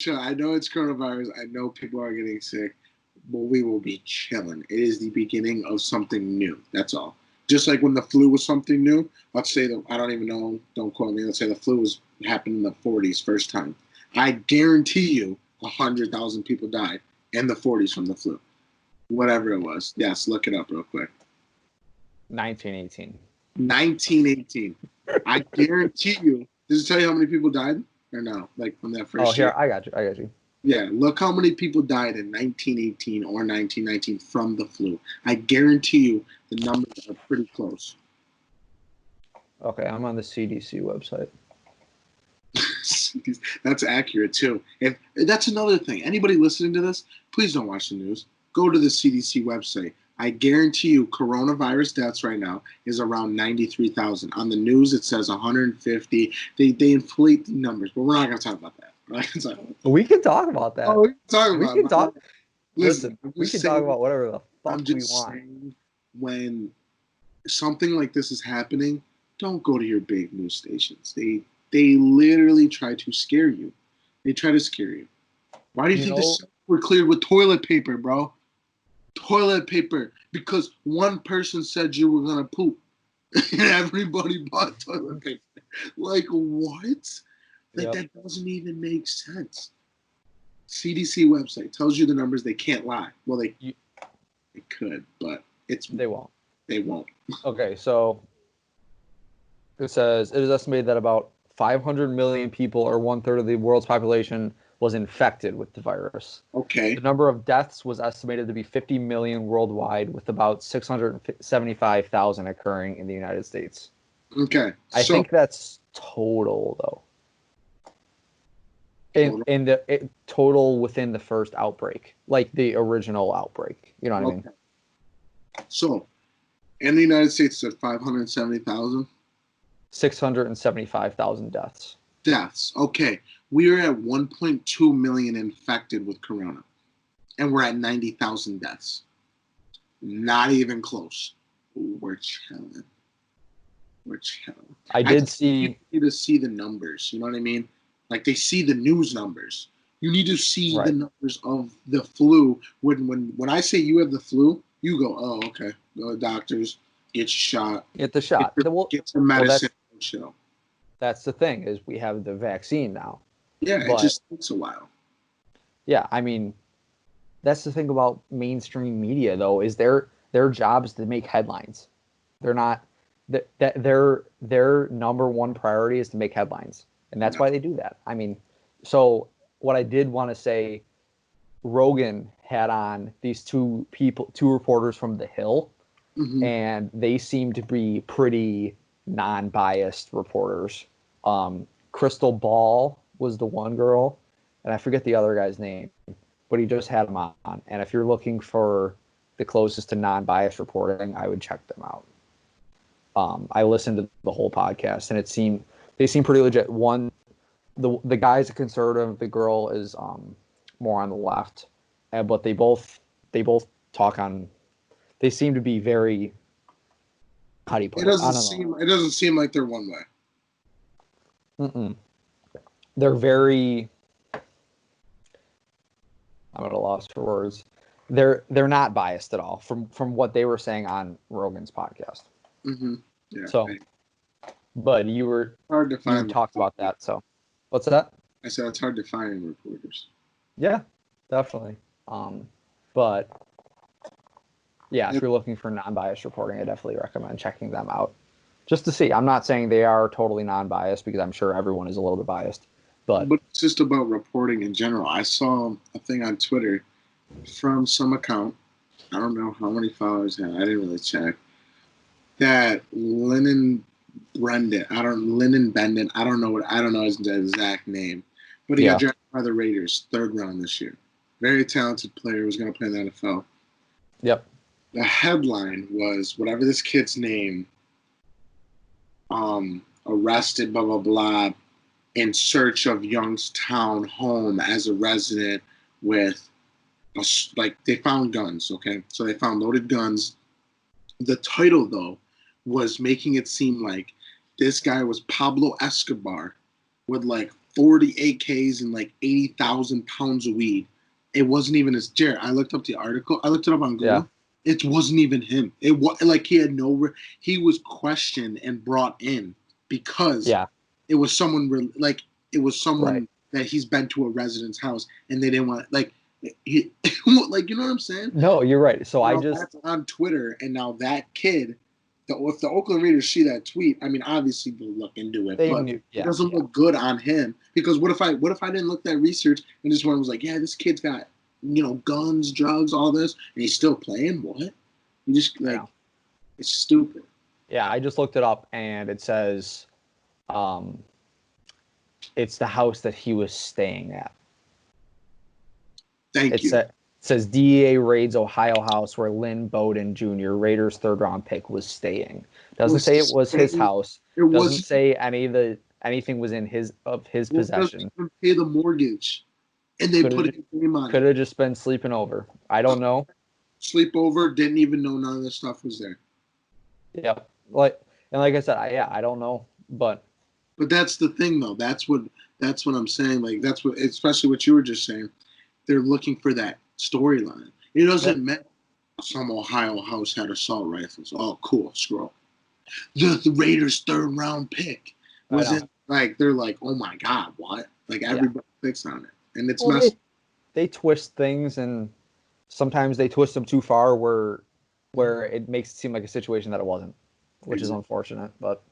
Sure, I know it's coronavirus. I know people are getting sick, but we will be chilling. It is the beginning of something new. That's all. Just like when the flu was something new. Let's say that I don't even know. Don't quote me. Let's say the flu was happened in the 40s first time. I guarantee you, 100,000 people died in the 40s from the flu. Whatever it was. Yes, look it up real quick. 1918. 1918. I guarantee you. Does it tell you how many people died or no? Like from that first year. Oh, here, I got you. Yeah, look how many people died in 1918 or 1919 from the flu. I guarantee you the numbers are pretty close. Okay, I'm on the CDC website. That's accurate too. If that's another thing, anybody listening to this, please don't watch the news. Go to the CDC website. I guarantee you, coronavirus deaths right now is around 93,000. On the news, it says 150. They inflate the numbers, but we're not going to talk about that. We can talk about that. Oh, we can talk about. We can talk. Listen, we can talk about whatever the fuck we want. Saying, when something like this is happening, don't go to your big news stations. They literally try to scare you. They try to scare you. Why do you think this were cleared with toilet paper, bro? Toilet paper, because one person said you were gonna poop, and everybody bought toilet paper. Like what? Like that doesn't even make sense. CDC website tells you the numbers. They can't lie. Well, they could, but they won't. They won't. Okay, so it says it is estimated that about 500 million people, or 1/3 of the world's population, was infected with the virus. Okay. The number of deaths was estimated to be 50 million worldwide, with about 675,000 occurring in the United States. Okay. I think that's total, though. In the total within the first outbreak, like the original outbreak. You know what I mean? So, in the United States, it's at 570,000? 675,000 deaths. Deaths. Okay. We are at 1.2 million infected with corona, and we're at 90,000 deaths. Not even close. We're chilling. I did see to see the numbers. You know what I mean? Like they see the news numbers. You need to see the numbers of the flu. When I say you have the flu, you go, oh, okay. Go to the doctors, get your shot. Get the shot. Get some medicine. That's the thing, is we have the vaccine now. Yeah, it just takes a while. Yeah, I mean, that's the thing about mainstream media, though, is their job is to make headlines. They're not their number one priority is to make headlines, and that's why they do that. I mean, so what I did want to say, Rogan had on these two reporters from The Hill, and they seem to be pretty non-biased reporters. Crystal Ball was the one girl, and I forget the other guy's name, but he just had them on. And if you're looking for the closest to non-biased reporting, I would check them out. I listened to the whole podcast, and they seem pretty legit. One, the guy's a conservative, the girl is more on the left, but they both talk on. They seem to be very. How do you put it? It doesn't seem like they're one way. They're very. I'm at a loss for words. They're not biased at all from what they were saying on Rogan's podcast. Yeah. So, but you talked about that. So, what's that? I said it's hard to find reporters. Yeah, definitely. But yeah, if you're looking for non-biased reporting, I definitely recommend checking them out, just to see. I'm not saying they are totally non-biased, because I'm sure everyone is a little bit biased. But it's just about reporting in general. I saw a thing on Twitter from some account. I don't know how many followers it had. I didn't really check. That Lennon Bendon. I don't know his exact name, but he got drafted by the Raiders, 3rd round this year. Very talented player, was going to play in the NFL. Yep. The headline was whatever this kid's name. Arrested, blah blah blah, in search of Youngstown home as a resident with, they found guns. Okay, so they found loaded guns. The title, though, was making it seem like this guy was Pablo Escobar with like 40 AKs and like 80,000 pounds of weed. It wasn't even his Jared. I looked up the article. I looked it up on Google. Yeah. It wasn't even him. It was like he had no. He was questioned and brought in because it was someone like it was someone that he's been to a resident's house and they didn't want like he like you know what I'm saying? No, you're right. So now I just that's on Twitter and now that kid. If the Oakland Raiders see that tweet, I mean, obviously they'll look into it, but it doesn't look good on him because what if I didn't look that research and just one was like, yeah, this kid's got guns, drugs, all this, and he's still playing. What? You just like it's stupid. Yeah, I just looked it up and it says, it's the house that he was staying at. Thank you. It says DEA raids Ohio house where Lynn Bowden Jr., Raiders third-round pick, was staying. Doesn't say it was his house. It doesn't say anything was in his possession. Doesn't pay the mortgage, and they put his name on it. Could have just been sleeping over. I don't know. Sleep over. Didn't even know none of this stuff was there. Yep. Like I said, I don't know, but that's the thing though. That's what I'm saying. Like that's what, especially what you were just saying. They're looking for that storyline. It doesn't matter. Some Ohio house had assault rifles. Oh, cool. Scroll. The Raiders' third-round pick was it like they're like, oh my god, what? Like everybody clicks on it, and it's messed. They twist things, and sometimes they twist them too far, where it makes it seem like a situation that it wasn't, which is unfortunate. But